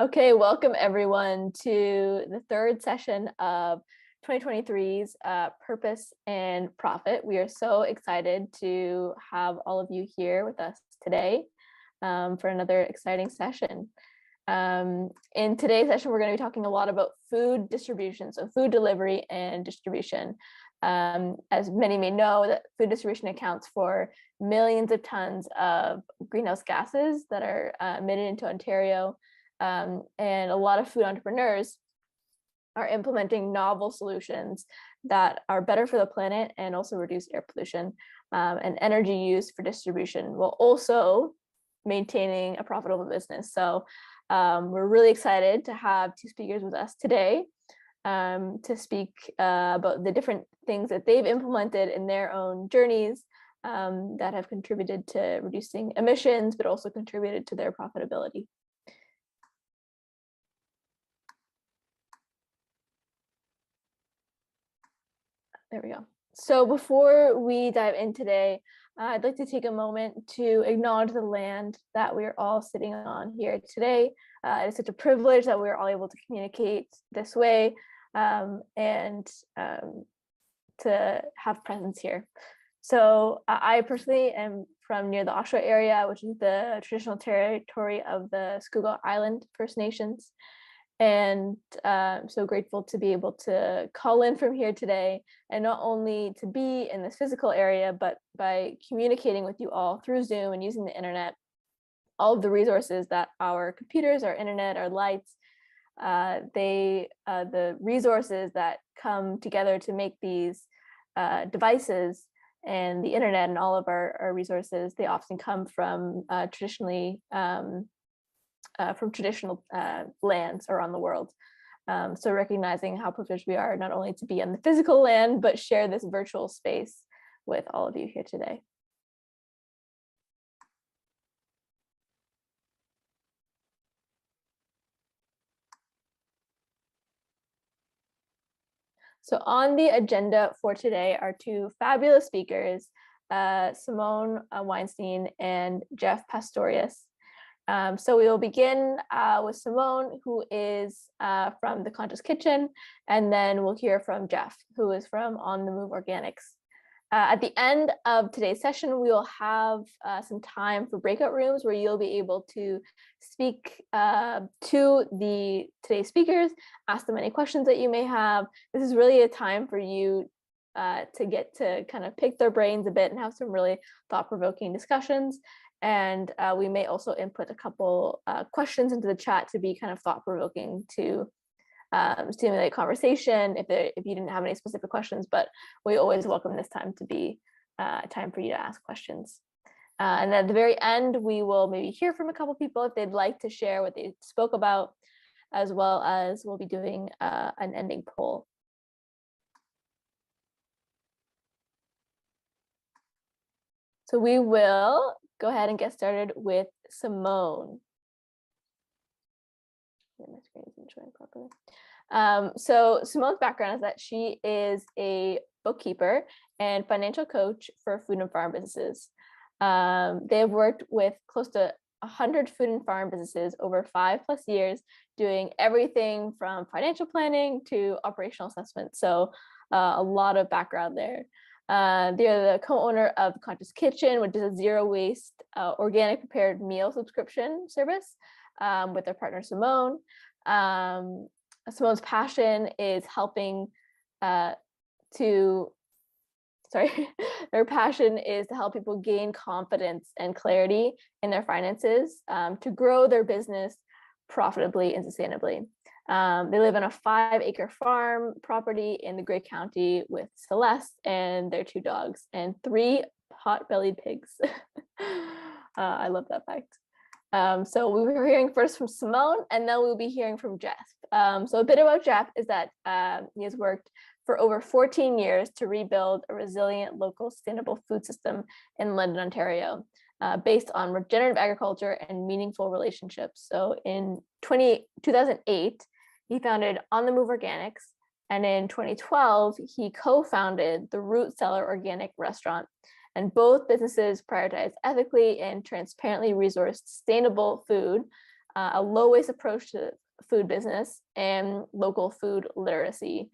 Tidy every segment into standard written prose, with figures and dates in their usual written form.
Okay, welcome everyone to the third session of 2023's Purpose and Profit. We are so excited to have all of you here with us today for another exciting session. In today's session, we're going to be talking a lot about food distribution, so food delivery and distribution. As many may know, that food distribution accounts for millions of tons of greenhouse gases that are emitted into Ontario. And a lot of food entrepreneurs are implementing novel solutions that are better for the planet and also reduce air pollution and energy use for distribution, while also maintaining a profitable business. So we're really excited to have two speakers with us today to speak about the different things that they've implemented in their own journeys that have contributed to reducing emissions, but also contributed to their profitability. There we go. So before we dive in today, I'd like to take a moment to acknowledge the land that we're all sitting on here today. It is such a privilege that we're all able to communicate this way and to have presence here. So I personally am from near the Oshawa area, which is the traditional territory of the Schuylkill Island First Nations. And I'm so grateful to be able to call in from here today, and not only to be in this physical area, but by communicating with you all through Zoom and using the internet, all of the resources that our computers, our internet, our lights, the resources that come together to make these devices and the internet and all of our resources, they often come from traditional lands around the world. So recognizing how privileged we are not only to be on the physical land, but share this virtual space with all of you here today. So on the agenda for today are two fabulous speakers, Simone Weinstein and Jeff Pastorius. So we will begin with Simone, who is from The Conscious Kitchen, and then we'll hear from Jeff, who is from On the Move Organics. At the end of today's session, we will have some time for breakout rooms where you'll be able to speak to today's speakers, ask them any questions that you may have. This is really a time for you to get to kind of pick their brains a bit and have some really thought-provoking discussions. And we may also input a couple questions into the chat to be kind of thought-provoking to stimulate conversation if you didn't have any specific questions, but we always welcome this time to be a time for you to ask questions. And at the very end, we will maybe hear from a couple people if they'd like to share what they spoke about, as well as we'll be doing an ending poll. So we will go ahead and get started with Simone. My screen isn't showing properly. So Simone's background is that she is a bookkeeper and financial coach for food and farm businesses. They have worked with close to 100 food and farm businesses over 5+ years, doing everything from financial planning to operational assessment. So a lot of background there. They're the co-owner of The Conscious Kitchen, which is a zero-waste organic prepared meal subscription service with their partner Simone. Simone's passion is helping their passion is to help people gain confidence and clarity in their finances to grow their business profitably and sustainably. They live on a 5-acre farm property in the Grey County with Celeste and their 2 dogs and 3 pot-bellied pigs. I love that fact. So we were hearing first from Simone, and then we'll be hearing from Jeff. So a bit about Jeff is that he has worked for over 14 years to rebuild a resilient local sustainable food system in London, Ontario, based on regenerative agriculture and meaningful relationships. So in 2008, he founded On the Move Organics, and in 2012, he co-founded the Root Cellar Organic Restaurant. And both businesses prioritize ethically and transparently resourced sustainable food a low waste approach to food business, and local food literacy.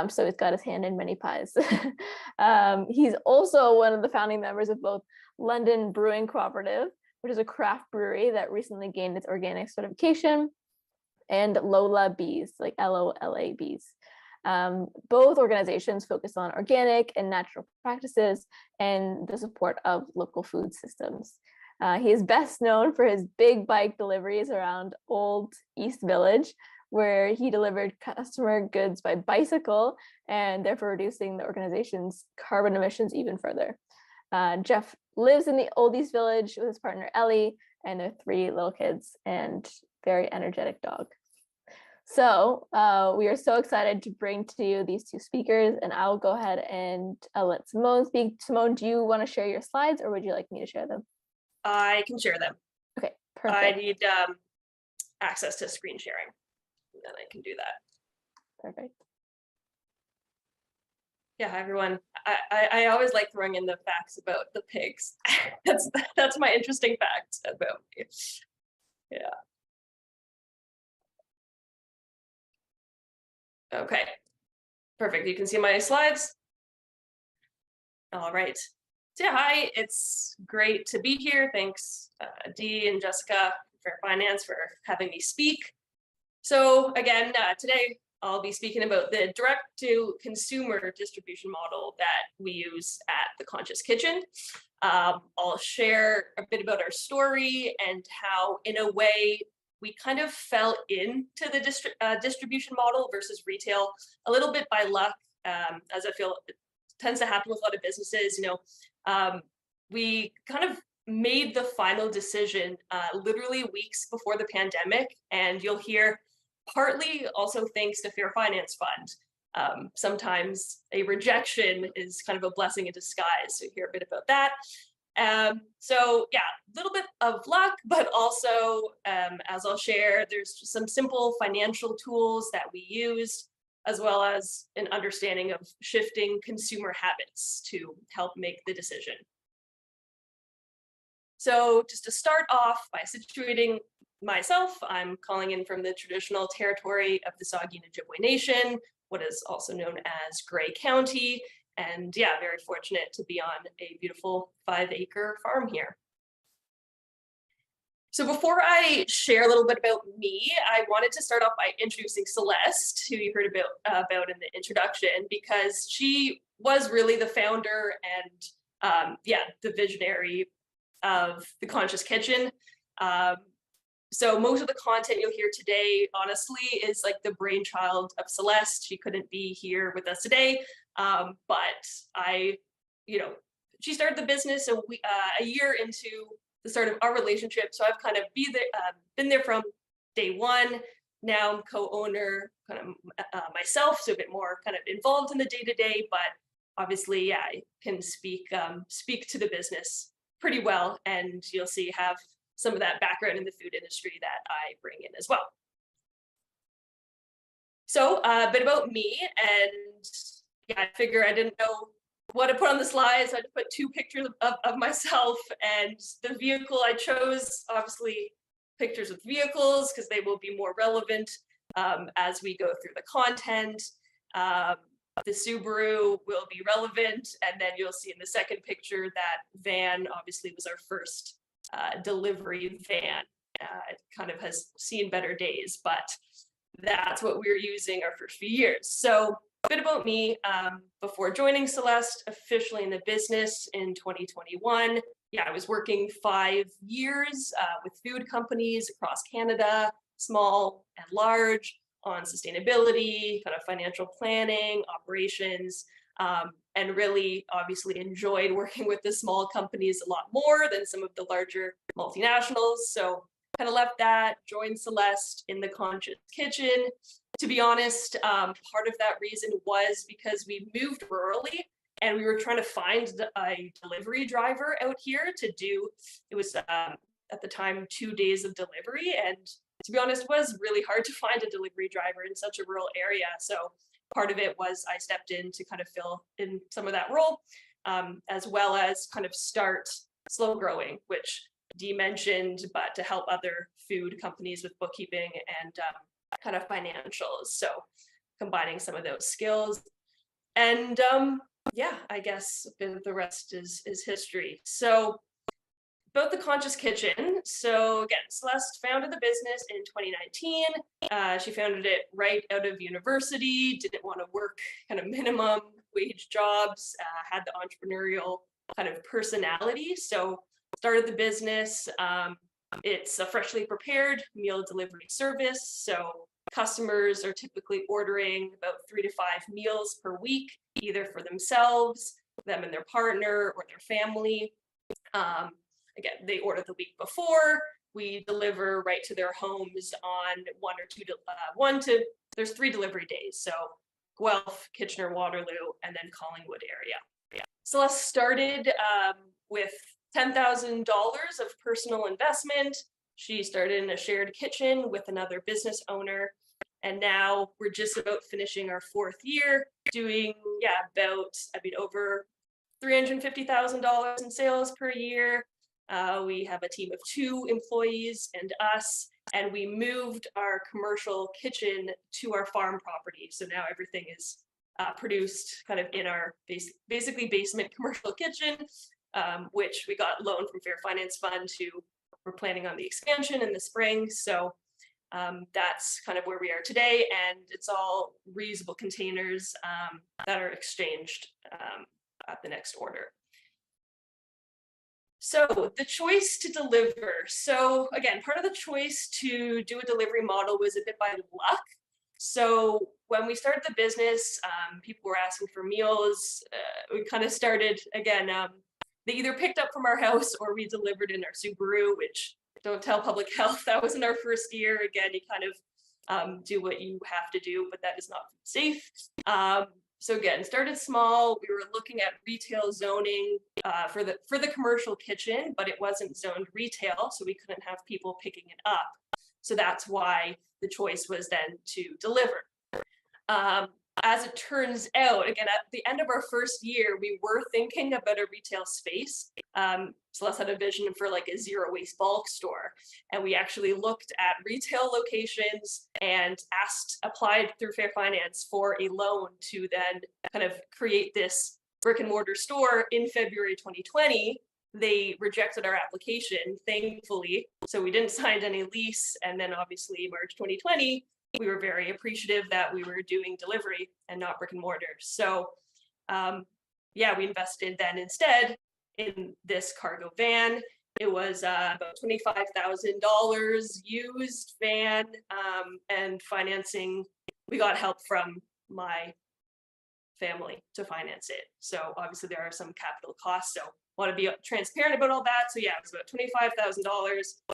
So he's got his hand in many pies. He's also one of the founding members of both London Brewing Cooperative, which is a craft brewery that recently gained its organic certification, and Lola Bees, like LOLA Bees. Both organizations focus on organic and natural practices and the support of local food systems. He is best known for his big bike deliveries around Old East Village, where he delivered customer goods by bicycle and therefore reducing the organization's carbon emissions even further. Jeff lives in the Old East Village with his partner Ellie and their 3 little kids and very energetic dog. So we are so excited to bring to you these 2 speakers, and I'll go ahead and let Simone speak. Simone, do you want to share your slides, or would you like me to share them? I can share them. Okay, perfect. I need access to screen sharing, and then I can do that. Perfect. Yeah, hi everyone. I always like throwing in the facts about the pigs. that's my interesting fact about me. Yeah. Okay, perfect. You can see my slides. All right. So yeah, hi, it's great to be here. Thanks, Dee and Jessica for Finance for having me speak. So again, today I'll be speaking about the direct-to-consumer distribution model that we use at The Conscious Kitchen. I'll share a bit about our story and how, in a way, we kind of fell into the distribution model versus retail a little bit by luck, as I feel it tends to happen with a lot of businesses. We kind of made the final decision literally weeks before the pandemic, and you'll hear partly also thanks to Fair Finance Fund. Sometimes a rejection is kind of a blessing in disguise, so you hear a bit about that. So yeah, a little bit of luck, but also, as I'll share, there's just some simple financial tools that we used, as well as an understanding of shifting consumer habits to help make the decision. So just to start off by situating myself, I'm calling in from the traditional territory of the Saugeen Ojibwe Nation, what is also known as Grey County. And yeah, very fortunate to be on a beautiful 5-acre farm here. So before I share a little bit about me, I wanted to start off by introducing Celeste, who you heard about in the introduction, because she was really the founder and the visionary of The Conscious Kitchen. So most of the content you'll hear today, honestly, is like the brainchild of Celeste. She couldn't be here with us today, but she started the business a year into the start of our relationship. So I've kind of been there from day one. Now I'm co-owner, kind of myself, so a bit more kind of involved in the day-to-day, but obviously, yeah, I can speak to the business pretty well, and you'll see have some of that background in the food industry that I bring in as well. So a bit about me, and yeah, I figure I didn't know what to put on the slides, so I had to put 2 pictures of myself, and the vehicle I chose, obviously pictures with vehicles, because they will be more relevant as we go through the content. The Subaru will be relevant, and then you'll see in the second picture that van obviously was our first delivery van. It kind of has seen better days, but that's what we were using our first few years. So a bit about me. Before joining Celeste officially in the business in 2021, yeah, I was working 5 years with food companies across Canada, small and large, on sustainability, kind of financial planning, operations, and really obviously enjoyed working with the small companies a lot more than some of the larger multinationals. So kind of left that, joined Celeste in The Conscious Kitchen. To be honest, part of that reason was because we moved rurally and we were trying to find a delivery driver out here to do, it was at the time 2 days of delivery. And to be honest, it was really hard to find a delivery driver in such a rural area. So part of it was I stepped in to kind of fill in some of that role, as well as kind of start slow growing, which mentioned, but to help other food companies with bookkeeping and kind of financials. So combining some of those skills. And yeah, I guess the rest is history. So about the Conscious Kitchen. So again, Celeste founded the business in 2019. She founded it right out of university, didn't want to work kind of minimum wage jobs, had the entrepreneurial kind of personality. So started the business. It's a freshly prepared meal delivery service. So customers are typically ordering about 3 to 5 meals per week, either for themselves, them and their partner, or their family. Again, they order the week before. We deliver right to their homes on there's 3 delivery days. So Guelph, Kitchener, Waterloo, and then Collingwood area. Celeste started with $10,000 of personal investment. She started in a shared kitchen with another business owner. And now we're just about finishing our 4th year, doing, over $350,000 in sales per year. We have a team of 2 employees and us, and we moved our commercial kitchen to our farm property. So now everything is produced kind of in our basically basement commercial kitchen, which we got loan from Fair Finance Fund to. We're planning on the expansion in the spring. So that's kind of where we are today, and it's all reusable containers that are exchanged at the next order. So the choice to deliver. So again, part of the choice to do a delivery model was a bit by luck. So when we started the business, people were asking for meals. We kind of started, again, they either picked up from our house or we delivered in our Subaru, which don't tell public health. That wasn't our first year. Again, you kind of do what you have to do, but that is not safe. So again, started small. We were looking at retail zoning for the commercial kitchen, but it wasn't zoned retail, so we couldn't have people picking it up. So that's why the choice was then to deliver. As it turns out, again, at the end of our first year, we were thinking about a retail space. Celeste had a vision for like a zero waste bulk store. And we actually looked at retail locations and applied through Fair Finance for a loan to then kind of create this brick and mortar store in February 2020. They rejected our application, thankfully. So we didn't sign any lease. And then obviously March 2020, we were very appreciative that we were doing delivery and not brick and mortar. So we invested then instead in this cargo van. It was about $25,000 used van, and financing. We got help from my family to finance it. So obviously there are some capital costs. So want to be transparent about all that. So yeah, it was about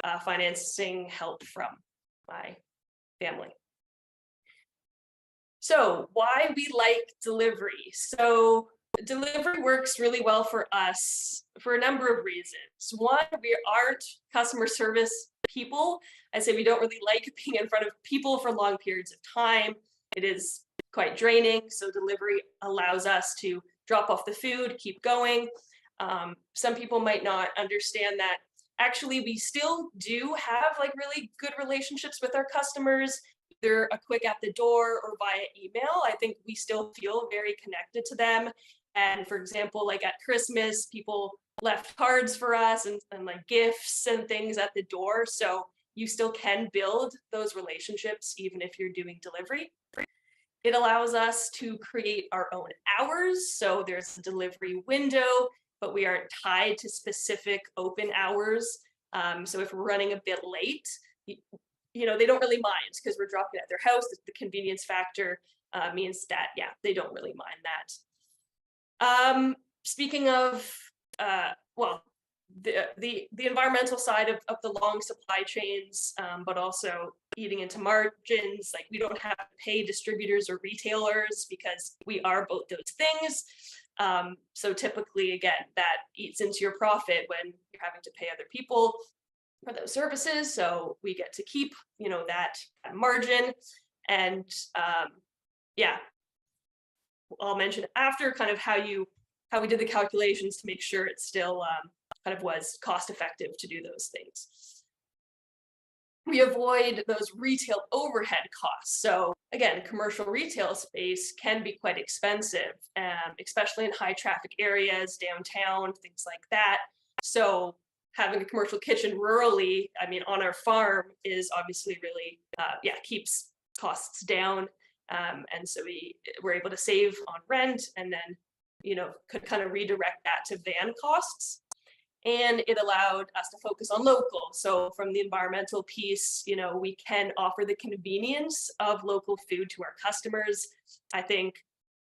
$25,000 financing help from my family. So why we like delivery. So delivery works really well for us for a number of reasons. One, we aren't customer service people. I say we don't really like being in front of people for long periods of time. It is quite draining. So delivery allows us to drop off the food, keep going. Some people might not understand that actually we still do have like really good relationships with our customers, either a quick at the door or via email. I think we still feel very connected to them. And for example, like at Christmas, people left cards for us and like gifts and things at the door. So you still can build those relationships even if you're doing delivery. It allows us to create our own hours. So there's a delivery window, but we aren't tied to specific open hours. So if we're running a bit late, they don't really mind because we're dropping it at their house. The convenience factor means that, they don't really mind that. Speaking of, the environmental side of the long supply chains, but also eating into margins, like we don't have to pay distributors or retailers because we are both those things. So typically, again, that eats into your profit when you're having to pay other people for those services. So we get to keep, that margin. And I'll mention after kind of how we did the calculations to make sure it's still kind of was cost effective to do those things. We avoid those retail overhead costs. So again, commercial retail space can be quite expensive, especially in high traffic areas, downtown, things like that. So having a commercial kitchen rurally, I mean, on our farm is obviously really, keeps costs down. And so we were able to save on rent, and then, could kind of redirect that to van costs. And it allowed us to focus on local. So from the environmental piece, we can offer the convenience of local food to our customers. I think,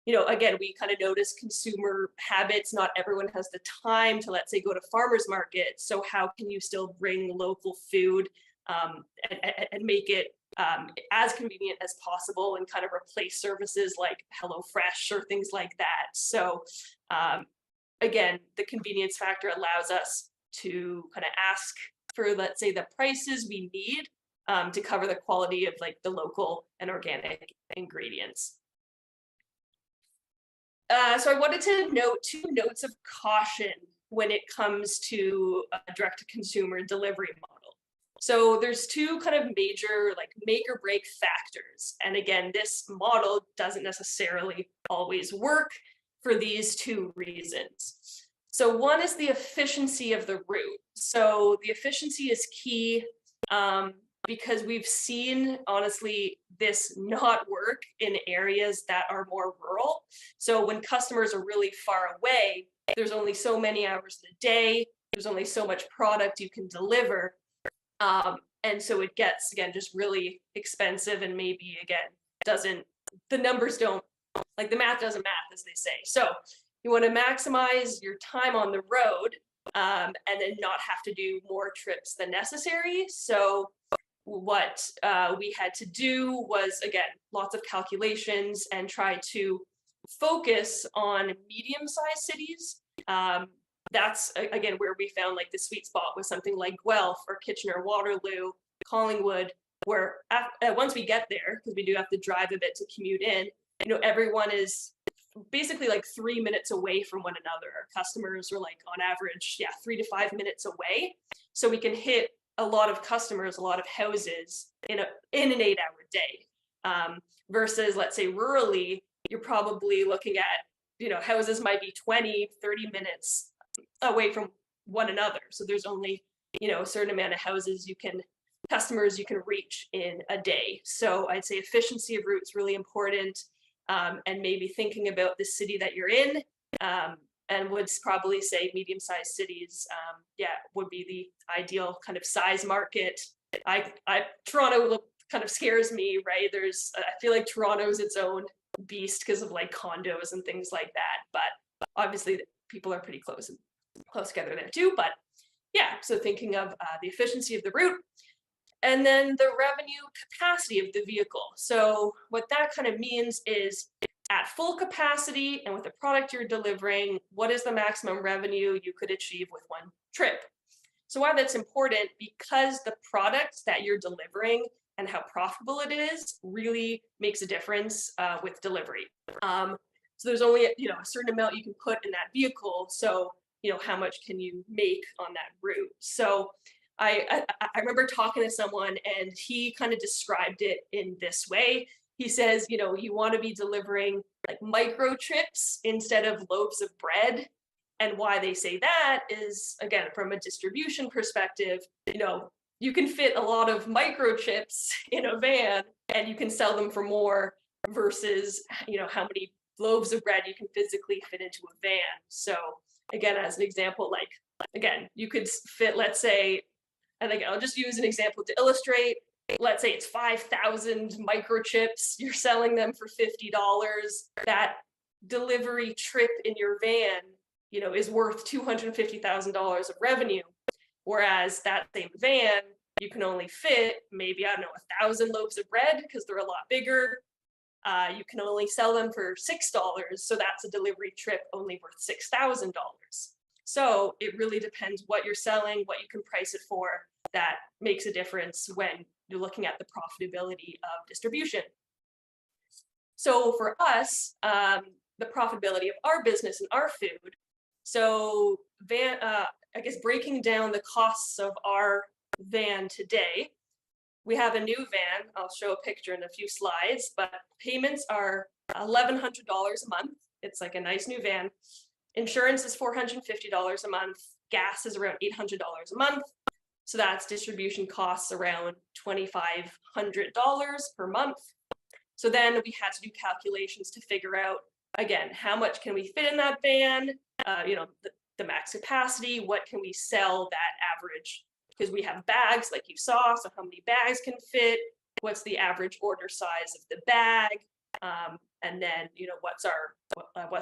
again, we kind of notice consumer habits. Not everyone has the time to, let's say, go to farmers market. So how can you still bring local food and make it as convenient as possible, and kind of replace services like HelloFresh or things like that. So again, the convenience factor allows us to kind of ask for, let's say, the prices we need to cover the quality of like the local and organic ingredients. So I wanted to note 2 notes of caution when it comes to a direct-to-consumer delivery model. So there's 2 kind of major like make or break factors. And again, this model doesn't necessarily always work for these 2 reasons. So one is the efficiency of the route. So the efficiency is key because we've seen, honestly, this not work in areas that are more rural. So when customers are really far away, there's only so many hours in a day, there's only so much product you can deliver. And so it gets, again, just really expensive, and maybe, again, the numbers don't, like the math doesn't math, as they say. So you want to maximize your time on the road and then not have to do more trips than necessary. So what we had to do was, again, lots of calculations and try to focus on medium-sized cities. That's, again, where we found like the sweet spot was something like Guelph or Kitchener, Waterloo, Collingwood, where once we get there, because we do have to drive a bit to commute in, everyone is basically like 3 minutes away from one another. Our customers are like on average, 3 to 5 minutes away. So we can hit a lot of customers, a lot of houses in an 8-hour day. Versus, let's say, rurally, you're probably looking at, houses might be 20, 30 minutes away from one another. So there's only, a certain amount of customers you can reach in a day. So I'd say efficiency of route is really important. And maybe thinking about the city that you're in, and would probably say medium-sized cities, would be the ideal kind of size market. Toronto kind of scares me, right? I feel like Toronto's its own beast because of like condos and things like that. But obviously people are pretty close together there too. But so thinking of the efficiency of the route. And then the revenue capacity of the vehicle. So what that kind of means is, at full capacity and with the product you're delivering, what is the maximum revenue you could achieve with one trip? So why that's important, because the product that you're delivering and how profitable it is really makes a difference with delivery. So there's only a certain amount you can put in that vehicle. So how much can you make on that route? So I remember talking to someone, and he kind of described it in this way. He says, you want to be delivering like micro trips instead of loaves of bread. And why they say that is, again, from a distribution perspective, you can fit a lot of microchips in a van and you can sell them for more versus, how many loaves of bread you can physically fit into a van. So again, as an example, like, again, you could fit, let's say, and again, I'll just use an example to illustrate. Let's say it's 5,000 microchips. You're selling them for $50. That delivery trip in your van, is worth $250,000 of revenue. Whereas that same van, you can only fit maybe, 1,000 loaves of bread because they're a lot bigger. You can only sell them for $6. So that's a delivery trip only worth $6,000. So it really depends what you're selling, what you can price it for. That makes a difference when you're looking at the profitability of distribution. So for us, the profitability of our business and our food. So I guess, breaking down the costs of our van today. We have a new van. I'll show a picture in a few slides, but payments are $1,100 a month. It's like a nice new van. Insurance is $450 a month. Gas is around $800 a month. So that's distribution costs around $2,500 per month. So then we had to do calculations to figure out, again, how much can we fit in that van? The max capacity, what can we sell that average? Because we have bags like you saw, so how many bags can fit? What's the average order size of the bag? And then, what's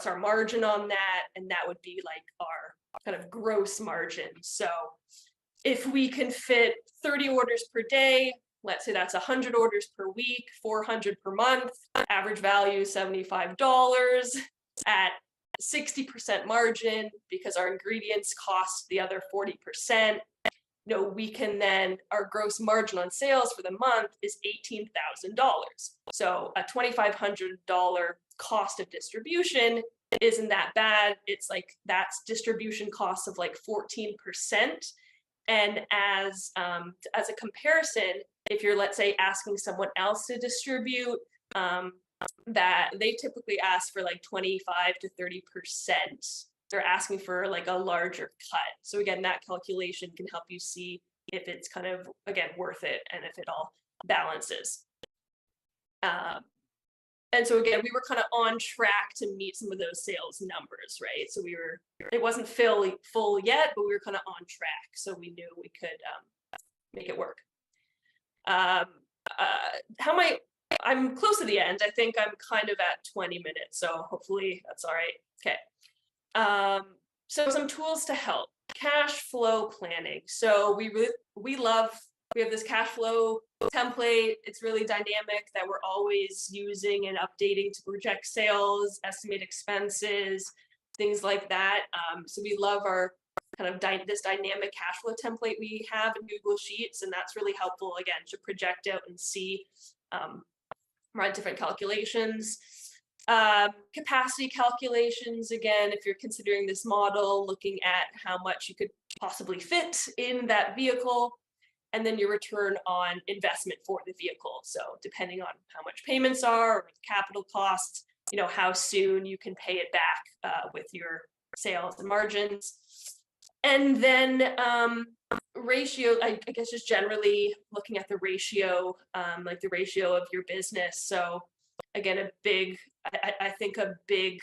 our margin on that? And that would be like our kind of gross margin. So if we can fit 30 orders per day, let's say that's 100 orders per week, 400 per month, average value $75 at 60% margin, because our ingredients cost the other 40%. We can then, our gross margin on sales for the month is $18,000. So a $2,500 cost of distribution isn't that bad. It's like, that's distribution costs of like 14%. And as a comparison, if you're, let's say, asking someone else to distribute, that they typically ask for like 25 to 30%. They're asking for like a larger cut. So again, that calculation can help you see if it's kind of, again, worth it and if it all balances. And so again, we were kind of on track to meet some of those sales numbers, right? So it wasn't full yet, but we were kind of on track. So we knew we could make it work. I'm close to the end. I think I'm kind of at 20 minutes. So hopefully that's all right. Okay. So some tools to help. Cash flow planning. So we have this cash flow template. It's really dynamic that we're always using and updating to project sales, estimate expenses, things like that. So we love our kind of this dynamic cash flow template we have in Google Sheets, and that's really helpful, again, to project out and see, run different calculations. Capacity calculations, again, if you're considering this model, looking at how much you could possibly fit in that vehicle, and then your return on investment for the vehicle. So depending on how much payments are or capital costs, how soon you can pay it back with your sales and margins. And then ratio, I guess just generally looking at the ratio, like the ratio of your business. So again, I think a big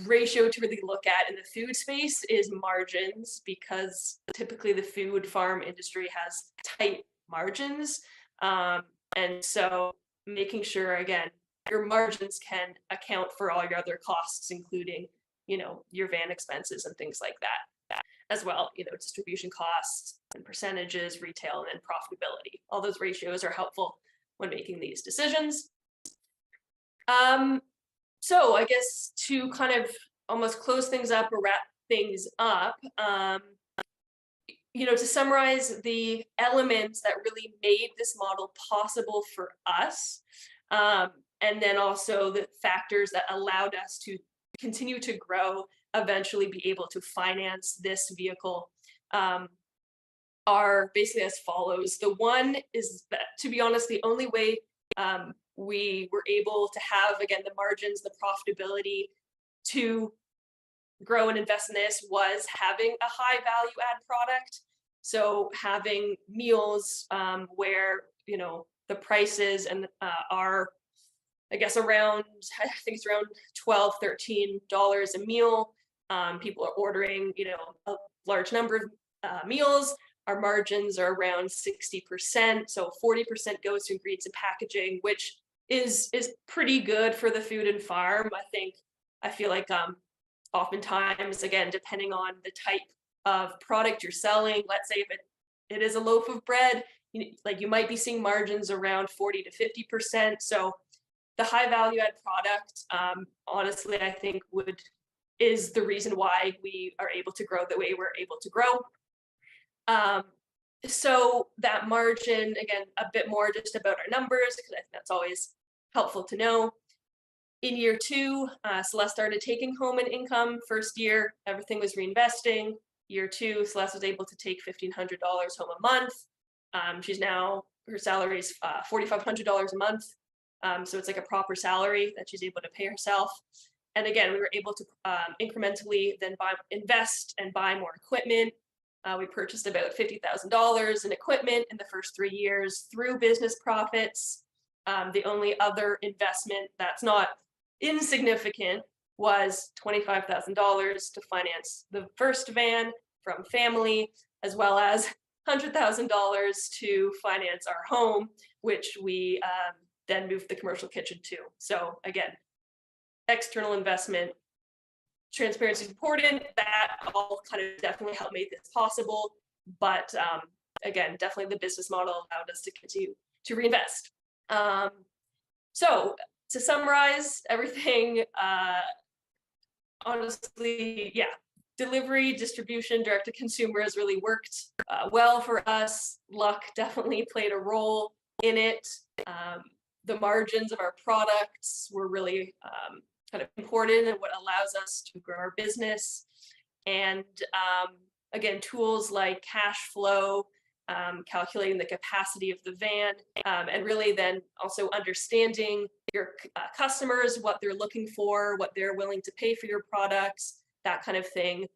ratio to really look at in the food space is margins, because typically the food farm industry has tight margins. And so making sure, again, your margins can account for all your other costs, including, your van expenses and things like that as well, distribution costs and percentages, retail, and then profitability. All those ratios are helpful when making these decisions. So I guess to kind of almost close things up or wrap things up, to summarize the elements that really made this model possible for us, and then also the factors that allowed us to continue to grow, eventually be able to finance this vehicle, are basically as follows. The one is that, to be honest, the only way we were able to have, again, the margins, the profitability to grow and invest in this was having a high value add product. So having meals where, the prices and are, I guess, around, I think it's around $12, $13 a meal. People are ordering, a large number of meals. Our margins are around 60%. So 40% goes to ingredients and packaging, which is pretty good for the food and farm. I feel like oftentimes, again, depending on the type of product you're selling, let's say if it is a loaf of bread, you might be seeing margins around 40 to 50%. So the high value add product, honestly, I think is the reason why we are able to grow the way we're able to grow. So that margin, again, a bit more just about our numbers, because I think that's always helpful to know. In year 2, Celeste started taking home an income. First year, everything was reinvesting. year 2, Celeste was able to take $1,500 home a month. Her salary is $4,500 a month. So it's like a proper salary that she's able to pay herself. And again, we were able to incrementally then invest and buy more equipment. We purchased about $50,000 in equipment in the first 3 years through business profits. The only other investment that's not insignificant was $25,000 to finance the first van from family, as well as $100,000 to finance our home, which we then moved the commercial kitchen to. So again, external investment, transparency is important. That all kind of definitely helped make this possible. But again, definitely the business model allowed us to continue to reinvest. So to summarize everything, honestly, yeah, delivery, distribution, direct to consumer has really worked well for us. Luck definitely played a role in it. The margins of our products were really kind of important and what allows us to grow our business. And again, tools like cash flow, calculating the capacity of the van, and really then also understanding your customers, what they're looking for, what they're willing to pay for your products, that kind of thing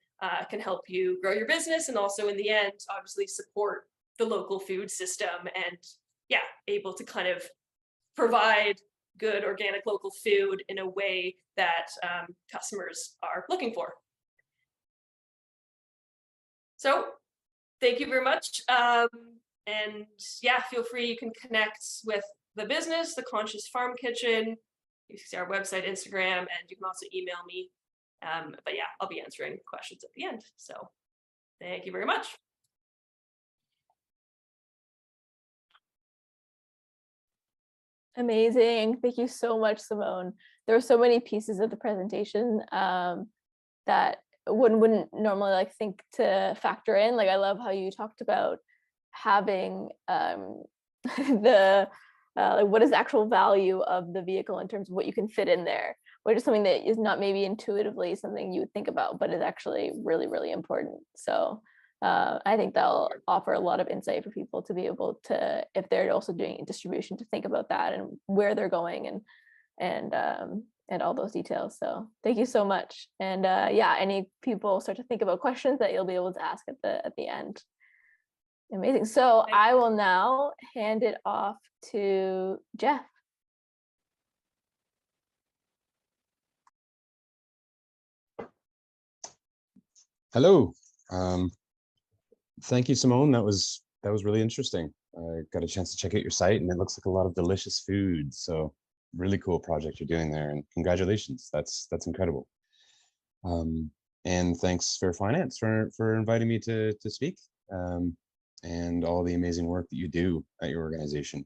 can help you grow your business, and also in the end, obviously support the local food system, and yeah, able to kind of provide good organic local food in a way that customers are looking for. So thank you very much. And yeah, feel free, you can connect with the business, the Conscious Farm Kitchen. You can see our website, Instagram, and you can also email me. But yeah, I'll be answering questions at the end. So thank you very much. Amazing. Thank you so much, Simone. There were so many pieces of the presentation that wouldn't normally like think to factor in. Like, I love how you talked about having the like what is the actual value of the vehicle in terms of what you can fit in there, which is something that is not maybe intuitively something you would think about, but is actually really, really important. So I think that'll offer a lot of insight for people to be able to, if they're also doing distribution, to think about that and where they're going and all those details. So thank you so much. And yeah, any people start to think about questions that you'll be able to ask at the end. Amazing. So I will now hand it off to Jeff. Hello. Thank you, Simone. That was really interesting. I got a chance to check out your site, and it looks like a lot of delicious food. So really cool project you're doing there, and congratulations. That's incredible. And thanks Fair Finance for inviting me to speak, and all the amazing work that you do at your organization.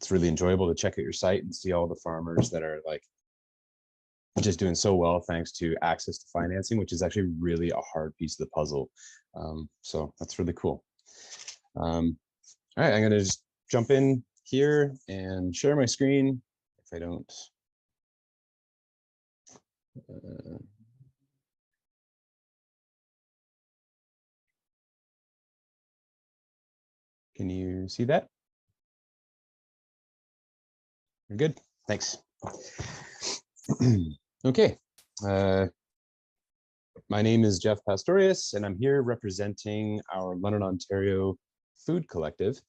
It's really enjoyable to check out your site and see all the farmers that are like just doing so well thanks to access to financing, which is actually really a hard piece of the puzzle. So that's really cool. All right, I'm going to just jump in here and share my screen. If I don't, can you see that? You're good. Thanks. Okay. My name is Jeff Pastorius, and I'm here representing our London, Ontario food collective,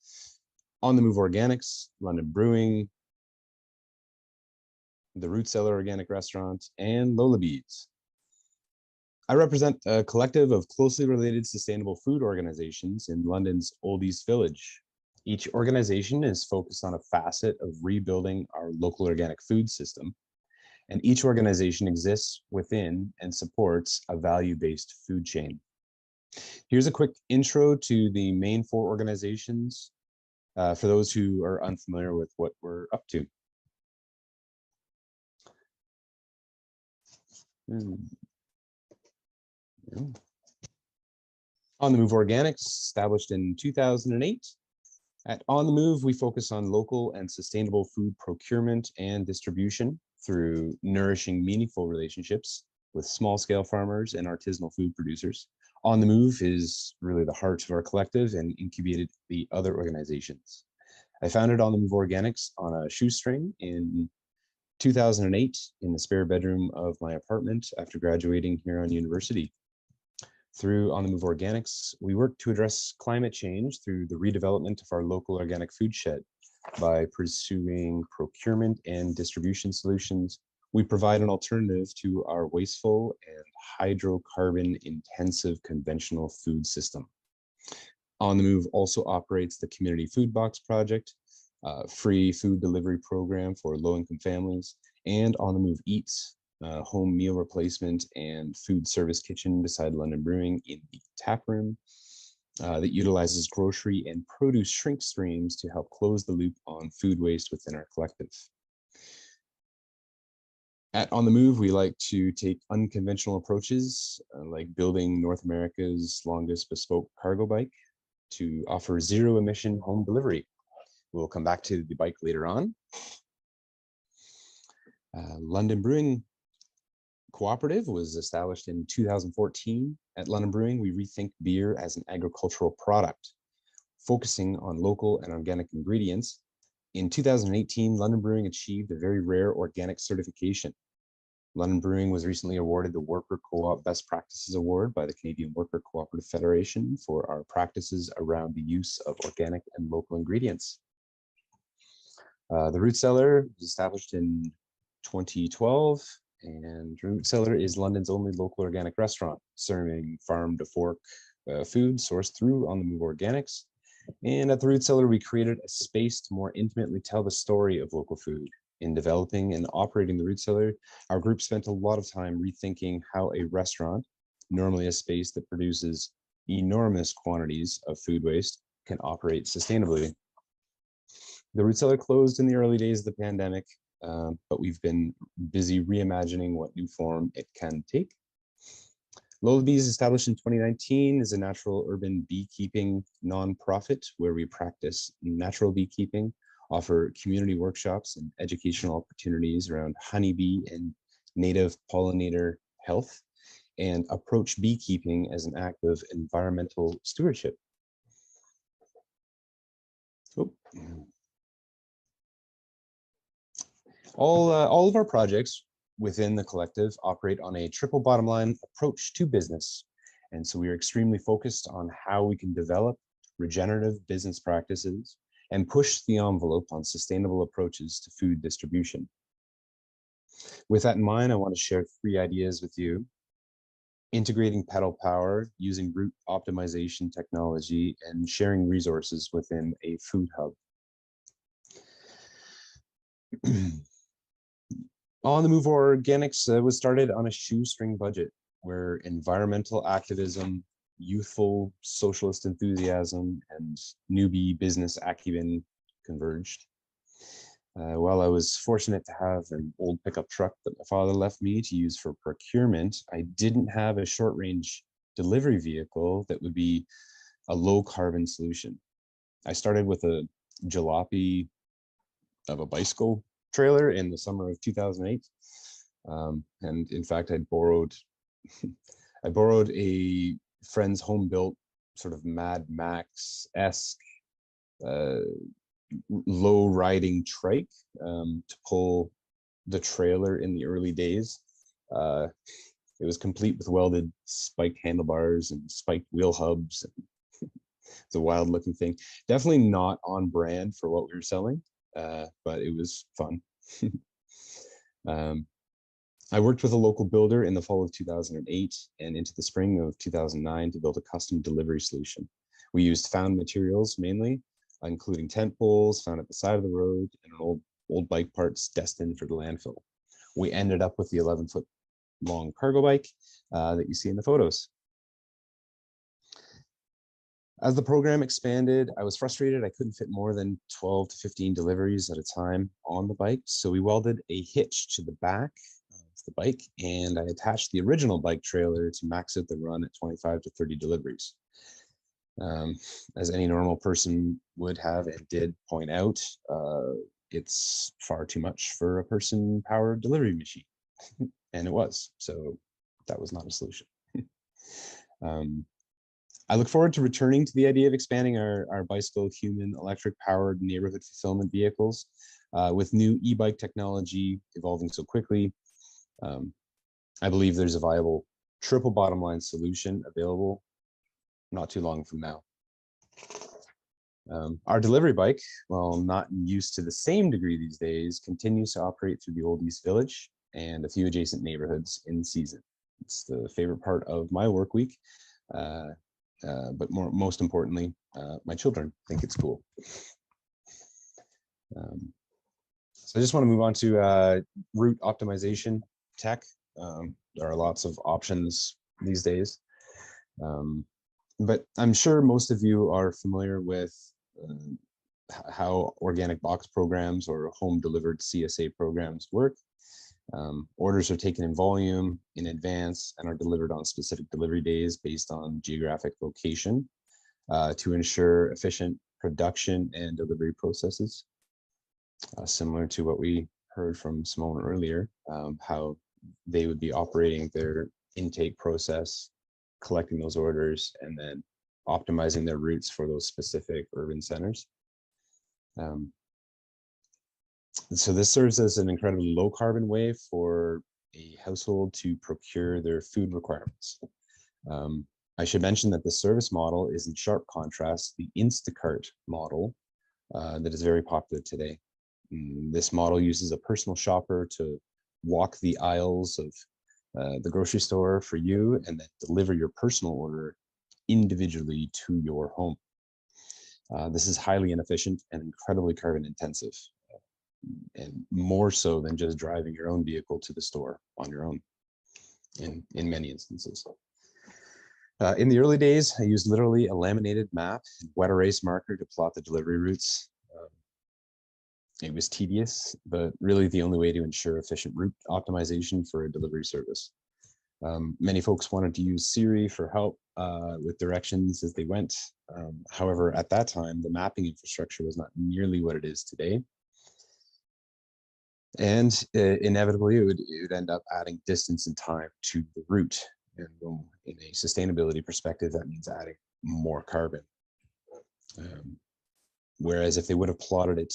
On the Move Organics, London Brewing, the Root Cellar Organic Restaurant, and Lola Beads. I represent a collective of closely related sustainable food organizations in London's Old East Village. Each organization is focused on a facet of rebuilding our local organic food system, and each organization exists within and supports a value-based food chain. Here's a quick intro to the main 4 organizations for those who are unfamiliar with what we're up to. On the Move Organics, established in 2008. At On the Move, we focus on local and sustainable food procurement and distribution through nourishing, meaningful relationships with small-scale farmers and artisanal food producers, On the Move is really the heart of our collective and incubated the other organizations. I founded On the Move Organics on a shoestring in 2008 in the spare bedroom of my apartment after graduating here on university. Through On the Move Organics, we work to address climate change through the redevelopment of our local organic food shed. By pursuing procurement and distribution solutions, we provide an alternative to our wasteful and hydrocarbon intensive conventional food system. On the Move also operates the Community Food Box Project, a free food delivery program for low-income families, and On the Move Eats, home meal replacement and food service kitchen beside London Brewing in the tap room that utilizes grocery and produce shrink streams to help close the loop on food waste within our collective. At On the Move, we like to take unconventional approaches, like building North America's longest bespoke cargo bike to offer zero-emission home delivery. We'll come back to the bike later on. London Brewing Cooperative was established in 2014. At London Brewing, we rethink beer as an agricultural product, focusing on local and organic ingredients. In 2018, London Brewing achieved a very rare organic certification. London Brewing was recently awarded the Worker Co-op Best Practices Award by the Canadian Worker Cooperative Federation for our practices around the use of organic and local ingredients. The Root Cellar was established in 2012, and Root Cellar is London's only local organic restaurant, serving farm to fork food sourced through On the Move Organics. And at the Root Cellar, we created a space to more intimately tell the story of local food. In developing and operating the Root Cellar, our group spent a lot of time rethinking how a restaurant, normally a space that produces enormous quantities of food waste, can operate sustainably. The Root Cellar closed in the early days of the pandemic, but we've been busy reimagining what new form it can take. Lola Bees, established in 2019, is a natural urban beekeeping nonprofit where we practice natural beekeeping, offer community workshops and educational opportunities around honeybee and native pollinator health, and approach beekeeping as an act of environmental stewardship. Oh. All of our projects within the collective operate on a triple bottom line approach to business. And so we are extremely focused on how we can develop regenerative business practices and push the envelope on sustainable approaches to food distribution. With that in mind, I want to share 3 ideas with you. Integrating pedal power, using route optimization technology, and sharing resources within a food hub. On the Move Organics was started on a shoestring budget where environmental activism, youthful socialist enthusiasm, and newbie business acumen converged. While I was fortunate to have an old pickup truck that my father left me to use for procurement, I didn't have a short-range delivery vehicle that would be a low-carbon solution. I started with a jalopy of a bicycle trailer in the summer of 2008. And in fact, I borrowed a friend's home-built sort of Mad Max-esque low riding trike to pull the trailer in the early days. It was complete with welded spiked handlebars and spiked wheel hubs. It's a wild looking thing. Definitely not on brand for what we were selling, but it was fun. I worked with a local builder in the fall of 2008 and into the spring of 2009 to build a custom delivery solution. We used found materials mainly, including tent poles found at the side of the road and an old bike parts destined for the landfill. We ended up with the 11-foot long cargo bike that you see in the photos. As the program expanded, I was frustrated. I couldn't fit more than 12 to 15 deliveries at a time on the bike. So we welded a hitch to the back of the bike, and I attached the original bike trailer to max out the run at 25 to 30 deliveries. As any normal person would have and did point out, it's far too much for a person-powered delivery machine. And it was, so that was not a solution. I look forward to returning to the idea of expanding our bicycle human electric powered neighborhood fulfillment vehicles with new e-bike technology evolving so quickly. I believe there's a viable triple bottom line solution available not too long from now. Our delivery bike, while not in use to the same degree these days, continues to operate through the Old East Village and a few adjacent neighborhoods in season. It's the favorite part of my work week, but most importantly, my children think it's cool. So I just want to move on to route optimization tech. There are lots of options these days, but I'm sure most of you are familiar with how organic box programs or home delivered CSA programs work. Orders are taken in volume in advance and are delivered on specific delivery days based on geographic location to ensure efficient production and delivery processes. Similar to what we heard from Simone earlier, how they would be operating their intake process, collecting those orders, and then optimizing their routes for those specific urban centers. So this serves as an incredibly low carbon way for a household to procure their food requirements. I should mention that the service model is in sharp contrast to the Instacart model that is very popular today. This model uses a personal shopper to walk the aisles of the grocery store for you and then deliver your personal order individually to your home. This is highly inefficient and incredibly carbon intensive, and more so than just driving your own vehicle to the store on your own in many instances. In the early days, I used literally a laminated map and wet erase marker to plot the delivery routes. It was tedious, but really the only way to ensure efficient route optimization for a delivery service. Many folks wanted to use Siri for help with directions as they went. However, at that time, the mapping infrastructure was not nearly what it is today. And inevitably, it would end up adding distance and time to the route. And in a sustainability perspective, that means adding more carbon. Whereas if they would have plotted it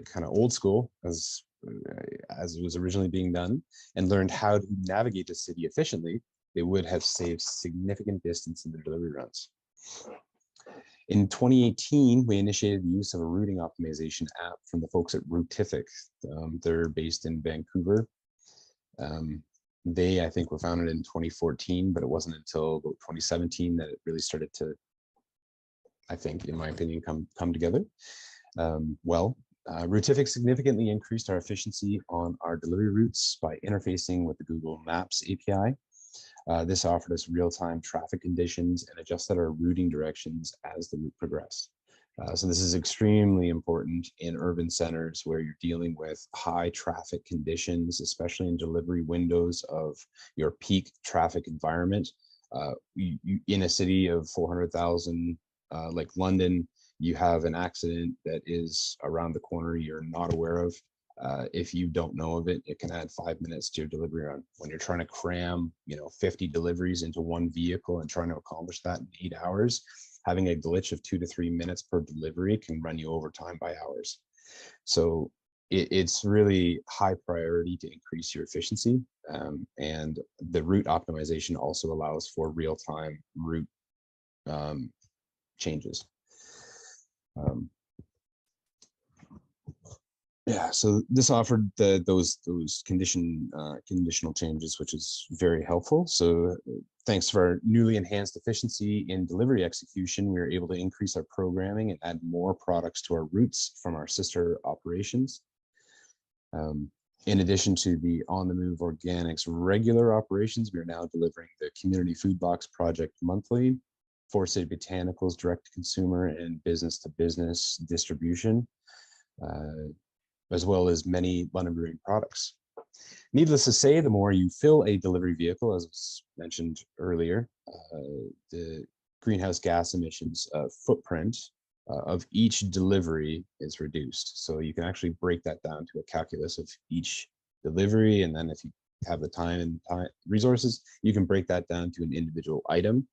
kind of old school, as it was originally being done, and learned how to navigate the city efficiently, they would have saved significant distance in their delivery runs. In 2018, we initiated the use of a routing optimization app from the folks at Routific. They're based in Vancouver. They, I think, were founded in 2014, but it wasn't until about 2017 that it really started to, I think, in my opinion, come together. Routific significantly increased our efficiency on our delivery routes by interfacing with the Google Maps API. This offered us real-time traffic conditions and adjusted our routing directions as the route progressed. So this is extremely important in urban centers where you're dealing with high traffic conditions, especially in delivery windows of your peak traffic environment. In a city of 400,000 like London, you have an accident that is around the corner you're not aware of. If you don't know of it, it can add 5 minutes to your delivery run. When you're trying to cram, 50 deliveries into one vehicle and trying to accomplish that in 8 hours, having a glitch of 2 to 3 minutes per delivery can run you over time by hours. So it's really high priority to increase your efficiency. And the route optimization also allows for real-time route changes. So this offered those conditional changes, which is very helpful. So thanks to our newly enhanced efficiency in delivery execution, we were able to increase our programming and add more products to our routes from our sister operations. In addition to the On the Move Organics regular operations, we are now delivering the Community Food Box Project monthly, Four City Botanicals direct to consumer and business to business distribution, as well as many London Brewing products. Needless to say, the more you fill a delivery vehicle, as was mentioned earlier, the greenhouse gas emissions footprint of each delivery is reduced. So you can actually break that down to a calculus of each delivery. And then if you have the time and resources, you can break that down to an individual item.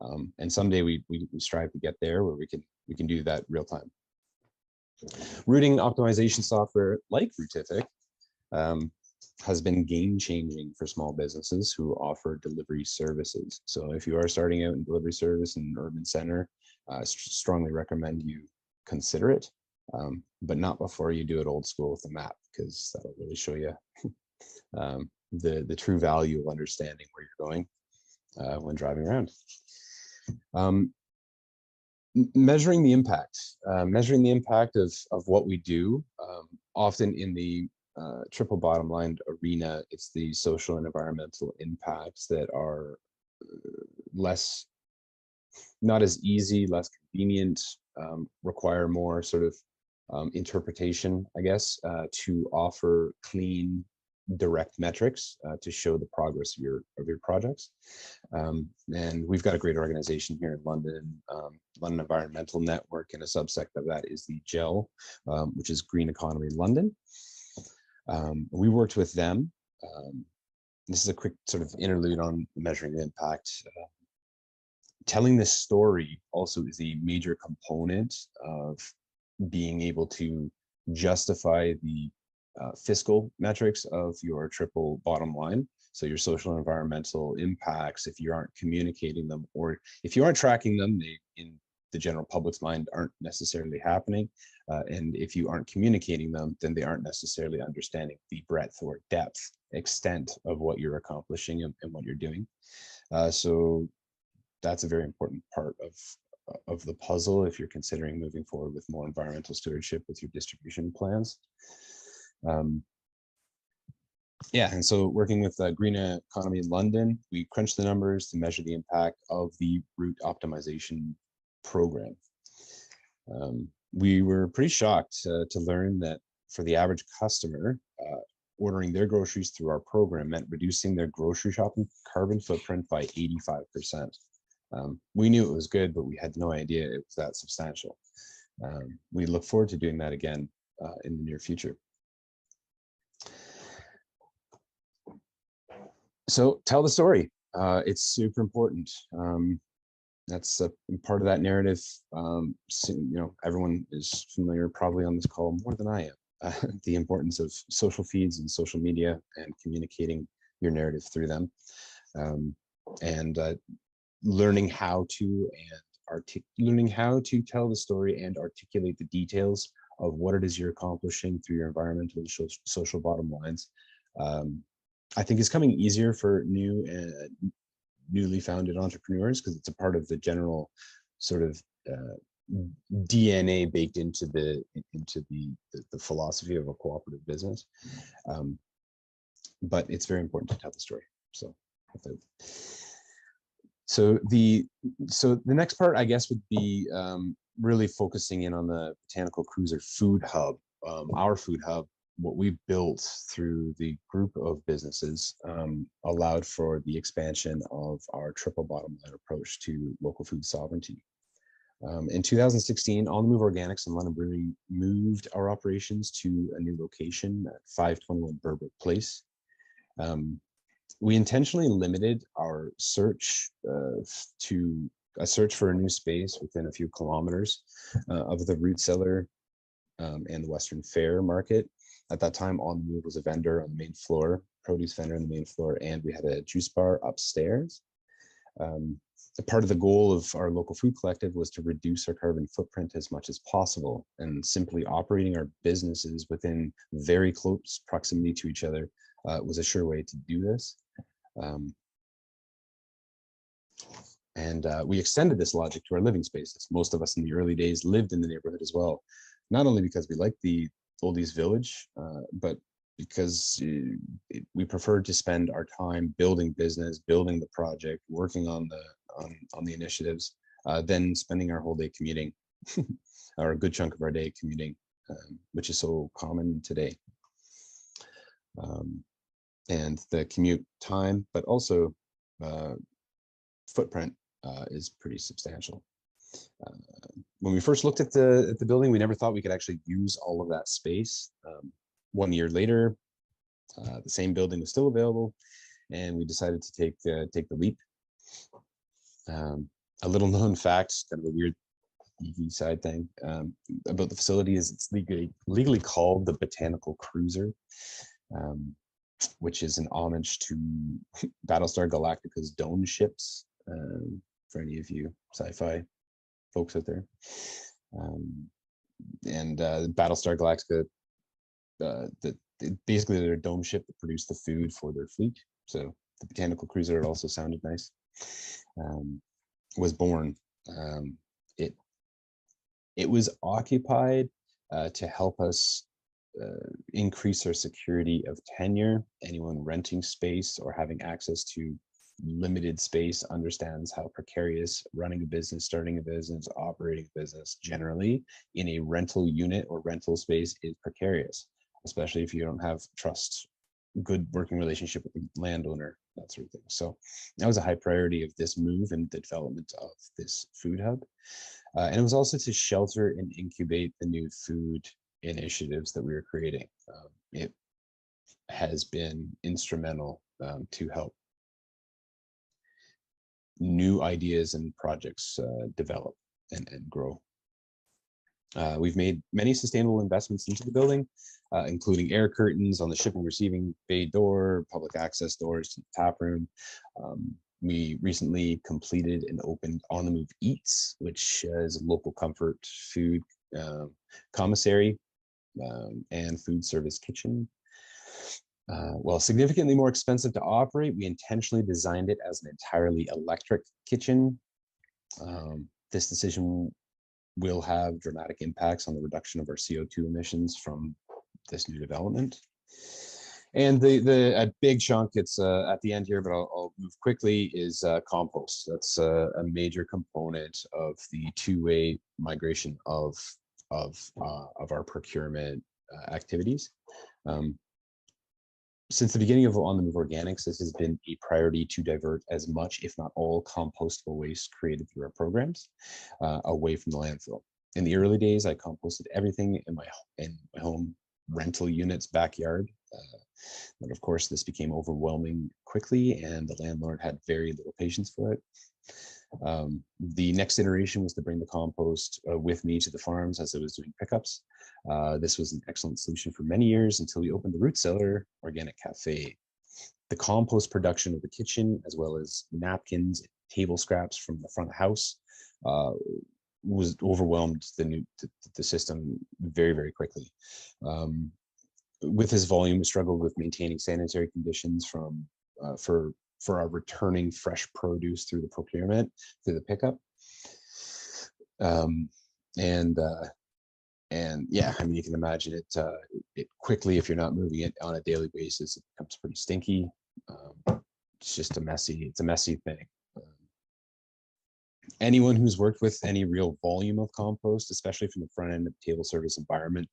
And someday we strive to get there where we can do that real time. Routing optimization software like Routific has been game-changing for small businesses who offer delivery services. So if you are starting out in delivery service in an urban center, I strongly recommend you consider it, but not before you do it old school with the map, because that'll really show you the true value of understanding where you're going when driving around. Measuring the impact of what we do, often in the triple bottom line arena, it's the social and environmental impacts that are not as easy, less convenient, require more sort of interpretation, I guess, to offer clean, direct metrics to show the progress of your projects. And we've got a great organization here in London, London Environmental Network, and a subsect of that is the GEL, which is Green Economy London. We worked with them. This is a quick sort of interlude on measuring the impact. Telling this story also is a major component of being able to justify the fiscal metrics of your triple bottom line. So your social and environmental impacts, if you aren't communicating them, or if you aren't tracking them, they, in the general public's mind, aren't necessarily happening. And if you aren't communicating them, then they aren't necessarily understanding the breadth or depth, extent of what you're accomplishing and what you're doing. So that's a very important part of the puzzle if you're considering moving forward with more environmental stewardship with your distribution plans. Yeah, and so working with Green Economy London, we crunched the numbers to measure the impact of the route optimization program. We were pretty shocked to learn that for the average customer, ordering their groceries through our program meant reducing their grocery shopping carbon footprint by 85%. We knew it was good, but we had no idea it was that substantial. We look forward to doing that again in the near future. So tell the story. It's super important. That's a part of that narrative. So, you know, everyone is familiar probably on this call more than I am. The importance of social feeds and social media and communicating your narrative through them, and learning how to tell the story and articulate the details of what it is you're accomplishing through your environmental and social bottom lines. I think it's coming easier for newly founded entrepreneurs because it's a part of the general sort of DNA baked into the philosophy of a cooperative business. But it's very important to tell the story. So the next part, I guess, would be really focusing in on the Botanical Cruiser Food Hub, our food hub. What we built through the group of businesses allowed for the expansion of our triple bottom line approach to local food sovereignty. In 2016, On the Move Organics and London Brewery moved our operations to a new location at 521 Berwick Place. We intentionally limited our search to a search for a new space within a few kilometers of the root cellar and the Western Fair market. At that time, On the Move was a vendor on the main floor, produce vendor on the main floor, and we had a juice bar upstairs. A part of the goal of our local food collective was to reduce our carbon footprint as much as possible, and simply operating our businesses within very close proximity to each other was a sure way to do this. We extended this logic to our living spaces. Most of us in the early days lived in the neighborhood as well, not only because we liked the Oldies Village, but because we preferred to spend our time building business, building the project, working on the initiatives, than spending our whole day commuting, or a good chunk of our day commuting, which is so common today. And the commute time, but also footprint is pretty substantial. When we first looked at the building, we never thought we could actually use all of that space. 1 year later, the same building was still available, and we decided to take the leap. A little known fact, kind of a weird EV side thing about the facility is it's legally called the Botanical Cruiser, which is an homage to Battlestar Galactica's Dome ships, for any of you sci-fi folks out there. Battlestar Galactica, basically their dome ship that produced the food for their fleet. So the Botanical Cruiser, it also sounded nice, was born. It was occupied to help us increase our security of tenure. Anyone renting space or having access to limited space understands how precarious running a business, starting a business, operating a business generally in a rental unit or rental space is precarious, especially if you don't have trust, good working relationship with the landowner, that sort of thing. So that was a high priority of this move and the development of this food hub. And it was also to shelter and incubate the new food initiatives that we were creating. It has been instrumental to help new ideas and projects develop and grow. We've made many sustainable investments into the building, including air curtains on the shipping receiving bay door, public access doors to the tap room. We recently completed and opened On the Move Eats, which is a local comfort food commissary and food service kitchen. While significantly more expensive to operate, we intentionally designed it as an entirely electric kitchen. This decision will have dramatic impacts on the reduction of our CO2 emissions from this new development. And a big chunk, it's at the end here, but I'll move quickly, is compost. That's a major component of the two-way migration of our procurement activities. Since the beginning of On the Move Organics, this has been a priority to divert as much, if not all, compostable waste created through our programs away from the landfill. In the early days, I composted everything in my home rental unit's backyard. But of course, this became overwhelming quickly, and the landlord had very little patience for it. The next iteration was to bring the compost with me to the farms as I was doing pickups. This was an excellent solution for many years until we opened the Root Cellar Organic Cafe. The compost production of the kitchen, as well as napkins, table scraps from the front of the house, was overwhelmed the system very, very quickly. With this volume, we struggled with maintaining sanitary conditions for our returning fresh produce through the procurement, through the pickup. And yeah, I mean, you can imagine it quickly, if you're not moving it on a daily basis, it becomes pretty stinky. It's just it's a messy thing. Anyone who's worked with any real volume of compost, especially from the front end of the table service environment,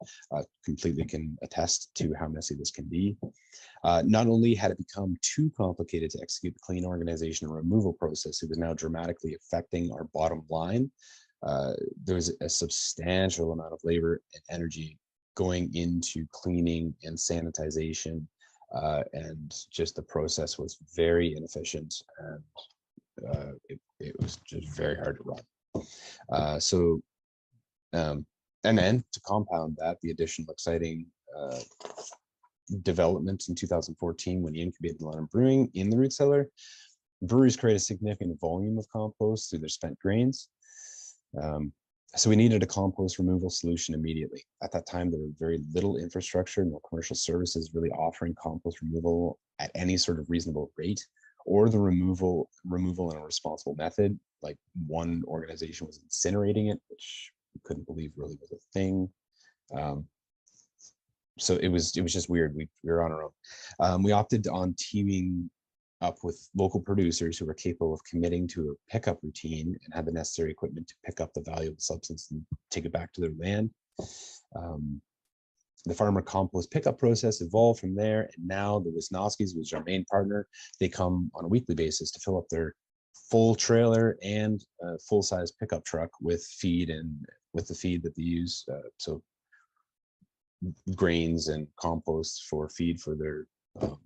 completely can attest to how messy this can be. Not only had it become too complicated to execute the clean organization and removal process, it was now dramatically affecting our bottom line. There was a substantial amount of labor and energy going into cleaning and sanitization, and just the process was very inefficient, and it was just very hard to run. And then to compound that, the additional exciting development in 2014 when he incubated London Brewing in the Root Cellar. Breweries create a significant volume of compost through their spent grains. So we needed a compost removal solution immediately. At that time, there was very little infrastructure, no commercial services really offering compost removal at any sort of reasonable rate, or the removal in a responsible method. Like, one organization was incinerating it, which we couldn't believe really was a thing. So it was just weird. We were on our own. We opted on teaming up with local producers who were capable of committing to a pickup routine and had the necessary equipment to pick up the valuable substance and take it back to their land. The farmer compost pickup process evolved from there, and now the Wisnowskis, which is our main partner, they come on a weekly basis to fill up their full trailer and full-size pickup truck with feed, and with the feed that they use, so grains and compost for feed for their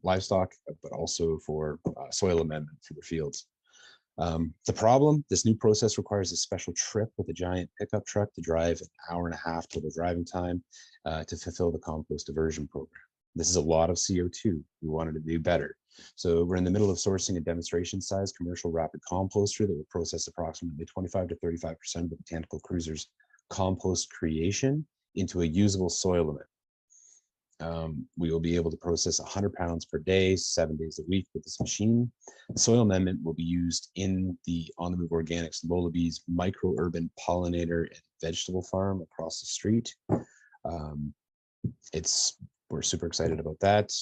livestock, but also for soil amendment for their fields. The problem, this new process requires a special trip with a giant pickup truck to drive an hour and a half total driving time to fulfill the compost diversion program. This is a lot of CO2. We wanted to do better. So we're in the middle of sourcing a demonstration size commercial rapid composter that will process approximately 25 to 35% of the Botanical Cruiser's compost creation into a usable soil limit. We will be able to process 100 pounds per day, 7 days a week with this machine. The soil amendment will be used in the On the Move Organics Lola Bees micro-urban pollinator and vegetable farm across the street. We're super excited about that.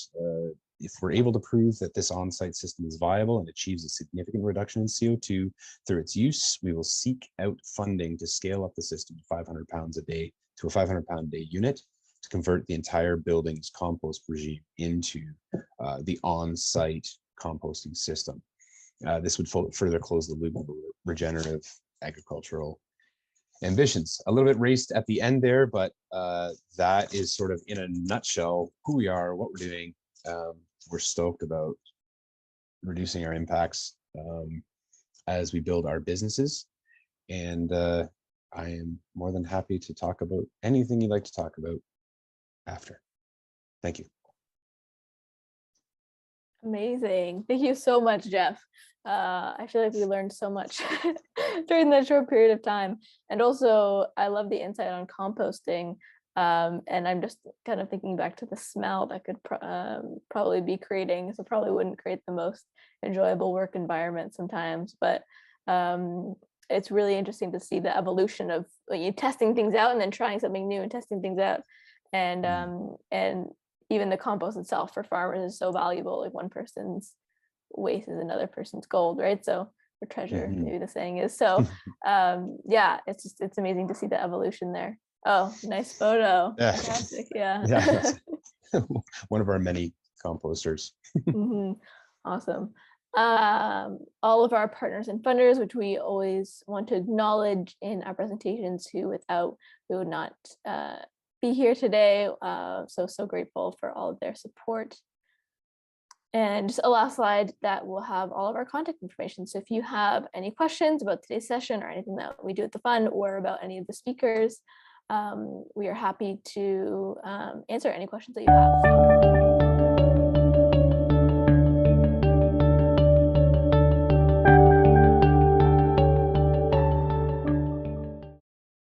If we're able to prove that this on-site system is viable and achieves a significant reduction in CO2 through its use, we will seek out funding to scale up the system to 500 pounds a day to a 500 pound a day unit to convert the entire building's compost regime into the on-site composting system. This would further close the loop of regenerative agricultural ambitions. A little bit raced at the end there, but that is sort of in a nutshell who we are, what we're doing. We're stoked about reducing our impacts as we build our businesses. And I am more than happy to talk about anything you'd like to talk about after. Thank you. Amazing. Thank you so much, Jeff. I feel like we learned so much during that short period of time. And also, I love the insight on composting. And I'm just kind of thinking back to the smell that could probably be creating. So probably wouldn't create the most enjoyable work environment sometimes. But it's really interesting to see the evolution of you testing things out and then trying something new and testing things out. And even the compost itself for farmers is so valuable. Like one person's waste is another person's gold, right? So, or treasure, maybe the saying is. So yeah, it's amazing to see the evolution there. Oh, nice photo. Fantastic. Yeah. Yeah. One of our many composters. Awesome. All of our partners and funders, which we always want to acknowledge in our presentations, who without we would not be here today. So grateful for all of their support. And just a last slide that will have all of our contact information. So if you have any questions about today's session or anything that we do at the fund or about any of the speakers, we are happy to answer any questions that you have. So